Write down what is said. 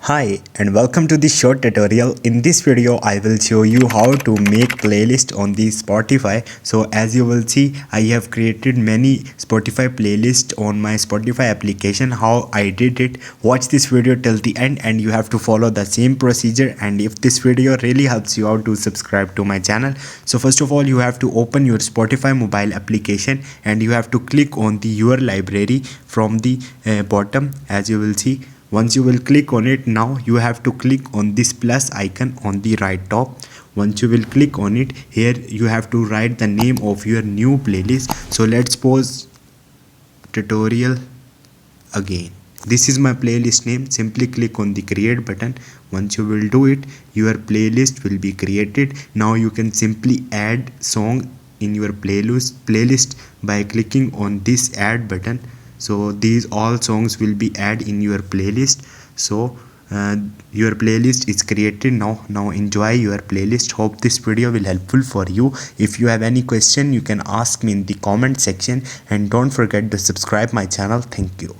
Hi and welcome to this short tutorial. In this video I will show you how to make playlist on the Spotify. So as you will see, I have created many Spotify playlist on my Spotify application. How I did it, watch this video till the end and you have to follow the same procedure. And if this video really helps you out, to subscribe to my channel. So first of all, you have to open your Spotify mobile application and you have to click on the your library from the bottom. As you will see, once you will click on it, now you have to click on this plus icon on the right top. Once you will click on it, here you have to write the name of your new playlist. So let's pause tutorial again. This is my playlist name. Simply click on the create button. Once you will do it, your playlist will be created. Now you can simply add song in your playlist by clicking on this add button. So these all songs will be added in your playlist. So your playlist is created now enjoy your playlist. Hope this video will helpful for you. If you have any question, you can ask me in the comment section, and don't forget to subscribe my channel. Thank you.